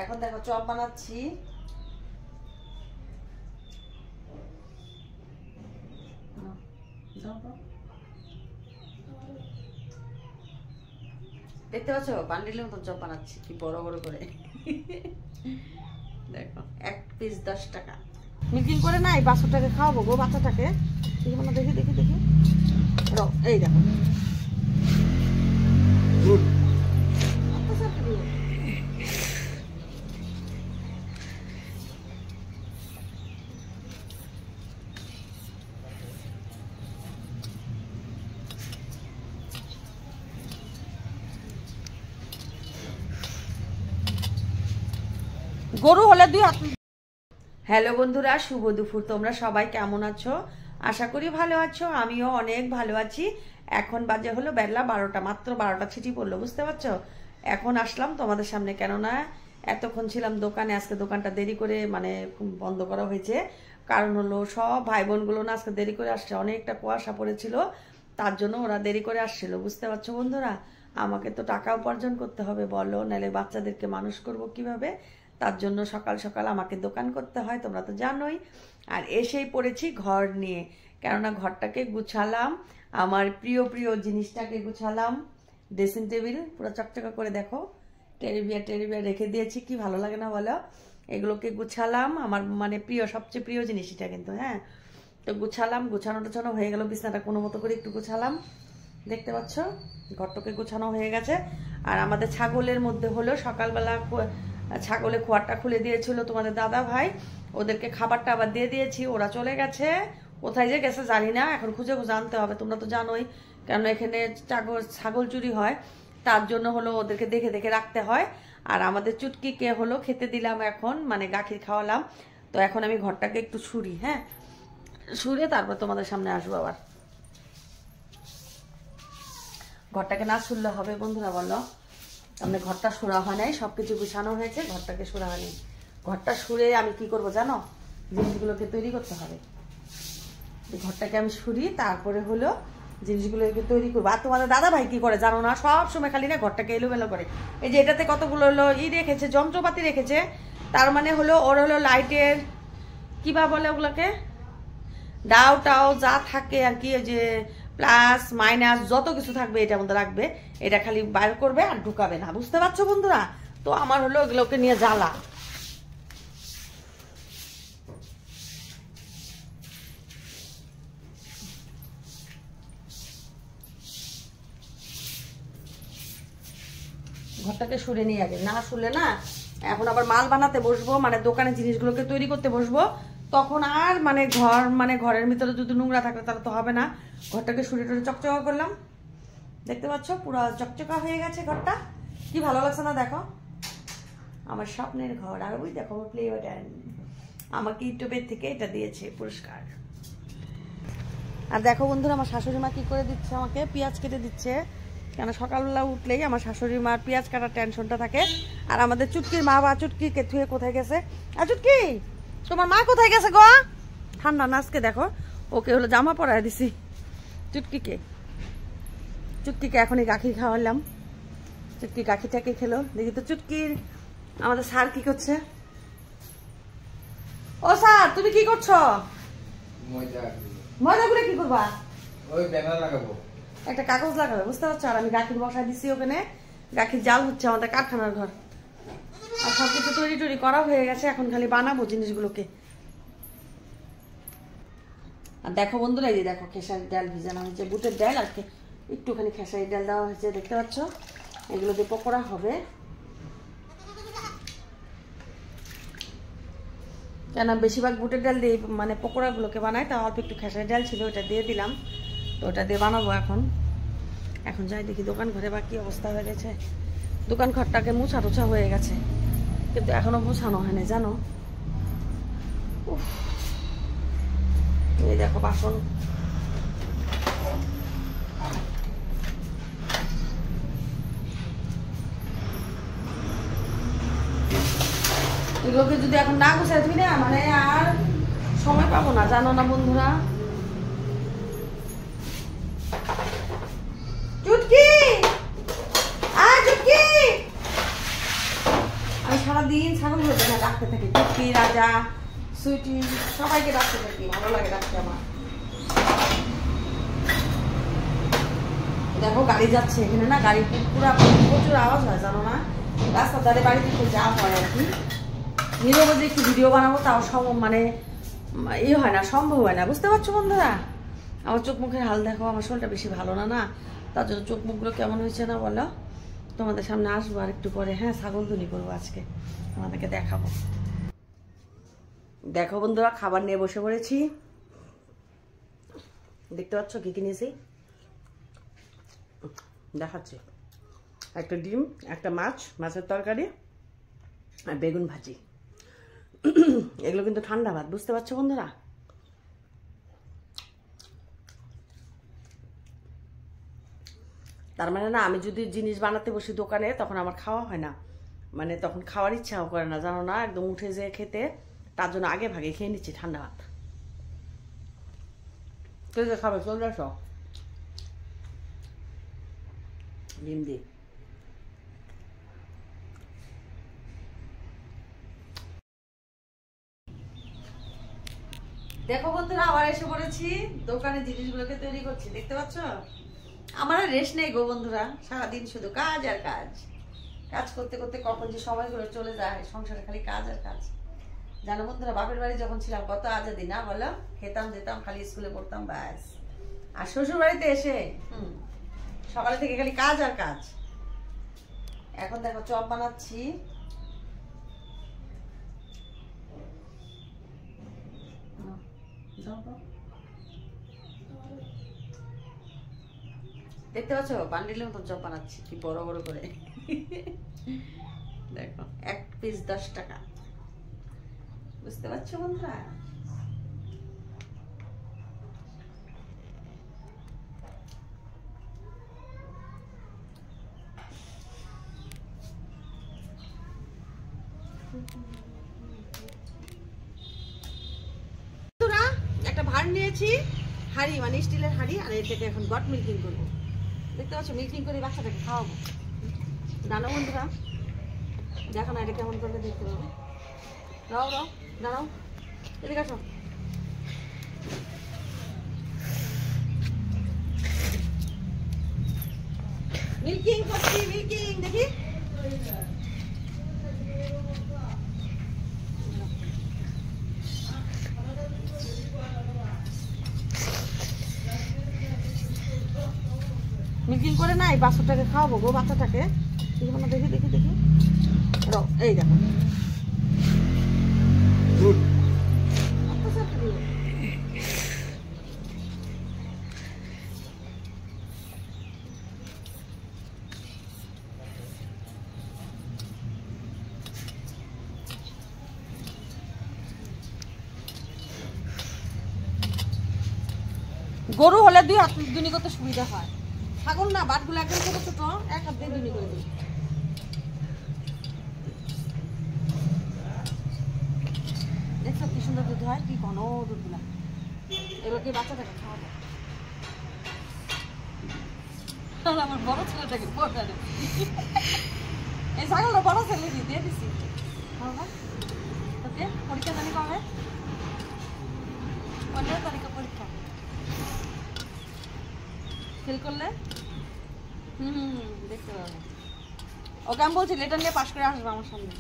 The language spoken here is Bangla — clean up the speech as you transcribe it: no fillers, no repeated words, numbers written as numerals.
এখন দেখো চপ বানাচ্ছি। দেখতে পাচ্ছ বান্ডিলের মতন চপ বানাচ্ছি কি বড় বড় করে। দেখো এক পিস 10 টাকা। মিটিং করে না এই বাচ্চাটাকে খাওয়াবো গো, বাচ্চাটাকে দেখি দেখি দেখি এই দেখো গরু হলে 2 হাত। হ্যালো বন্ধুরা, শুভ দুপুর। তোমরা সবাই কেমন আছো? আশা করি ভালো আছো, আমিও অনেক ভালো আছি। এখন বাজে হলো বেলা 12টা, মাত্র 12টা ছিটি পড়লো, বুঝতে পারছো? এখন আসলাম তোমাদের সামনে, কেননা এতক্ষণ ছিলাম দোকানে। আজকে দোকানটা দেরি করে মানে বন্ধ করা হয়েছে, কারণ হলো সব ভাই বোনগুলো না আজকে দেরি করে আসছে, অনেকটা কুয়াশা পড়েছিল, তার জন্য ওরা দেরি করে আসছিল, বুঝতে পারছো বন্ধুরা? আমাকে তো টাকা উপার্জন করতে হবে বলো, নাহলে বাচ্চাদেরকে মানুষ করব কিভাবে? তার জন্য সকাল সকাল আমাকে দোকান করতে হয়, তোমরা তো জানোই। আর এসেই পড়েছি ঘর নিয়ে, কেননা ঘরটাকে গুছালাম, আমার প্রিয় প্রিয় জিনিসটাকে গুছালাম। ড্রেসিং টেবিল পুরো চকচকা করে দেখো, টেরিবিয়া রেখে দিয়েছি, কি ভালো লাগে না বলো? এগুলোকে গুছালাম, আমার মানে প্রিয়, সবচেয়ে প্রিয় জিনিস এটা কিন্তু। হ্যাঁ, তো গুছালাম, গোছানো টোছানো হয়ে গেল, বিছানাটা কোনো মতো করে একটু গুছালাম, দেখতে পাচ্ছ ঘরটাকে গোছানো হয়ে গেছে। আর আমাদের ছাগলের মধ্যে হলো সকালবেলা ছাগলে খোয়ারটা খুলে দিয়েছিল তোমাদের দাদা ভাই, ওদেরকে খাবারটা আবার দিয়ে দিয়েছি, ওরা চলে গেছে। কোথায় যে গেছে জানি না, এখন খুঁজে খুঁজে আনতে হবে, তোমরা তো জানোই, কেন এখানে ছাগল চুরি হয়, তার জন্য হলো ওদেরকে দেখে দেখে রাখতে হয়। আর আমাদের চুটকিকে হলো খেতে দিলাম এখন, মানে গাখির খাওয়ালাম। তো এখন আমি ঘরটাকে একটু ছুরি, হ্যাঁ ছুঁড়ে তারপর তোমাদের সামনে আসবো আবার। ঘরটাকে না ছুড়লে হবে বন্ধুরা বলো? আমাদের ঘরটা সরা হয় নাই, সবকিছু গুছানো হয়েছে, ঘরটাকে সরা হয়নি। ঘরটা সরে আমি কি করব জানো? জিনিসগুলোকে তৈরি করতে হবে। ঘরটাকে আমি সরি, তারপরে হলো জিনিসগুলোকে তৈরি করবো। আর তোমাদের দাদা ভাই কি করে জানো না? সব সময় খালি না ঘরটাকে এলোমেলো করে। এই যে এটাতে কতগুলো হলো রেখেছে, যন্ত্রপাতি রেখেছে, তার মানে হলো ওর হলো লাইটের কিবা বলে ওগুলোকে, ডাও টাও যা থাকে আর কি, ওই যে প্লাস মাইনাস যত কিছু থাকবে এটার মধ্যে রাখবে, এটা খালি বাইর করবে আর ঢুকাবে না, বুঝতে পারছো বন্ধুরা? তো আমার হলো এগুলোকে নিয়ে জ্বালা। ঘরটাকে সরে নিয়ে আগে, না শুলে না এখন আবার মাল বানাতে বসবো, মানে দোকানের জিনিসগুলোকে তৈরি করতে বসবো, তখন আর মানে ঘরের ভিতরে যদি নোংরা থাকে তাহলে তো হবে না। ঘরটাকে সরে টরে চকচকা করলাম, দেখতে পাচ্ছ পুরো চকচকা হয়ে গেছে ঘরটা, কি ভালো লাগছে না? দেখো আমার স্বপ্নের ঘর। আর ওই দেখো প্লে বাটন, আমাকে ইউটিউবের থেকে এটা দিয়েছে পুরস্কার। আর দেখো বন্ধুরা আমার শাশুড়ি মা কি করে দিচ্ছে, আমাকে পেঁয়াজ কেটে দিচ্ছে, কেন সকালবেলা উঠলেই আমার শাশুড়ি মার পেঁয়াজ কাটার টেনশনটা থাকে। আর আমাদের চুটকির মা বা চুটকিকে থুয়ে কোথায় গেছে? আর চুটকি তোমার মা কোথায় গেছে গো? ঠান্ডা না আজকে, দেখো ওকে হলো জামা পরায় দিছি চুটকিকে এখনই গাখির খাওয়ালাম, চুটকি গাখিটাকে খেলো। দেখি তো চুটকির আমাদের স্যার কি করছে। ও স্যার তুমি কি করছো? ময়দা গুলো কি করবা? ওই ব্যানার লাগাবো, একটা কাগজ লাগাবে, বুঝতে পারছো? আর আমি গাখির বসায় দিছি ওখানে, গাখির জাল হচ্ছে আমাদের কারখানার ঘর। আর সবকিছু তৈরি টরি করা হয়ে গেছে, এখন খালি বানাবো জিনিসগুলোকে। আর দেখো বন্ধুরা, এই যে দেখো খেসারির ডাল ভিজানো হয়েছে, বুটের ডাল আর একটুখানি খেসারির ডাল দেওয়া হয়েছে, দেখতে পাচ্ছ? এগুলো দিয়ে পকোড়া হবে, কেন বেশিরভাগ বুটের ডাল দিয়ে মানে পকোড়াগুলোকে বানায়, তা অল্প একটু খেসারির ডাল ছিল, ওটা দিয়ে দিলাম, তো ওটা দিয়ে বানাবো এখন যাই দেখি দোকান ঘরে বা কি অবস্থা হয়ে গেছে। দোকান ঘরটাকে মুছা টুছা হয়ে গেছে, কিন্তু এখনো মুছানো হয়নি জানো। এই দেখো বাসন, এগুলোকে যদি এখন না গুছাই তুমি না মানে আর সময় পাবো না, জানো না বন্ধুরা। চুটকি চুটকি, আমি সারাদিন ছাগলগুলো দেখে ডাকতে থাকি, টুকি, রাজা, সুইটি, সবাইকে ডাকতে থাকি, ভালো লাগে ডাকতে আমার। দেখো গাড়ি যাচ্ছে এখানে না, গাড়ি পুরা প্রচুর আওয়াজ হয় জানো না, রাস্তার ধারে বাড়িতে একটু যা হয় আর কি। নীরবে যে একটু ভিডিও বানাবো তাও মানে ইয়ে হয় না, সম্ভব হয় না, বুঝতে পারছো বন্ধুরা? আমার চোখ মুখের হাল দেখো, আমার শরীরটা বেশি ভালো না, না তার জন্য চোখ মুখগুলো কেমন হয়েছে না বলো। তোমাদের সামনে আসবো আর একটু পরে, হ্যাঁ ছাগলতুলি করবো আজকে, তোমাদেরকে দেখাবো। দেখো বন্ধুরা, খাবার নিয়ে বসে পড়েছি, দেখতে পাচ্ছ কি কিনেছি, দেখাচ্ছি। একটা ডিম, একটা মাছের তরকারি আর বেগুন ভাজি। এগুলো কিন্তু ঠান্ডা ভাত, বুঝতে পারছো বন্ধুরা? তার মানে না, আমি যদি জিনিস বানাতে বসি দোকানে তখন আমার খাওয়া হয় না, মানে তখন খাওয়ার ইচ্ছাও করে না জানো না, একদম উঠে যেয়ে খেতে, তার জন্য আগে ভাগে খেয়ে নিচ্ছি ঠান্ডা ভাত। কে যে খাবে চলে আসো, ডিম দিয়ে। দেখো বন্ধুরা, আবার এসে পড়েছি, দোকানে জিনিসগুলোকে তৈরি করছি, দেখতে পাচ্ছ? আমার আর রেস্ট নেই গো বন্ধুরা, সারাদিন শুধু কাজ আর কাজ, কাজ করতে করতে কখন যে সময়গুলো চলে যায়, সংসারে খালি কাজ আর কাজ। জানো বন্ধুরা, বাপের বাড়ি যখন ছিলাম কত আজাদি না বলো, খেতাম যেতাম, খালি স্কুলে পড়তাম ব্যাস। আর শ্বশুর বাড়িতে এসে সকালে থেকে খালি কাজ আর কাজ। এখন দেখো চপ বানাচ্ছি, দেখতে পাচ্ছ বান্ডিলের মতন চপ বানাচ্ছি, কি বড় বড় করে। দেখো এক পিস 10 টাকা, বুঝতে পারছো বন্ধুরা? একটা ভাঁড় নিয়েছি, হাঁড়ি মানে স্টিলের হাঁড়ি, আর এটাকে এখন গট মিল্কিং করবো, দেখতে পাচ্ছ? মিল্কিং করে বাচ্চাটাকে খাওয়াবো, জানো বন্ধুরা? দেখো না এটা কেমন করবে, দেখতে পাবে। রাও রাও, দাঁড়াও, এদিকে আসো। মিল্কিং করছি, মিল্কিং, দেখি। মিল্কিং করে না এই বাচ্চাটাকে খাওয়াবো গো, বাচ্চাটাকে দেখি দেখি দেখি, এই দেখো গরু হলে 2 হাত দুনি করতে সুবিধা হয়, ছাগল না, বাটগুলো একদম ছোট ছোট, 1 হাত দিয়ে দুনি করে দিই। দেখছো কি সুন্দর দুধ হয়, কি ঘন দুধগুলা। এবার কি বাচ্চাটাকে খাওয়াবো, আমার বড় ছেলেটাকে এই ছাগলটা বড় ছেলে দিয়ে দিচ্ছি। তোকে পরীক্ষা জানি কবে, 15 তারিখে পরীক্ষা, ফেল করলে দেখতে পাবে। ওকে আমি বলছি লেটার নিয়ে পাশ করে আসবে আমার সামনে।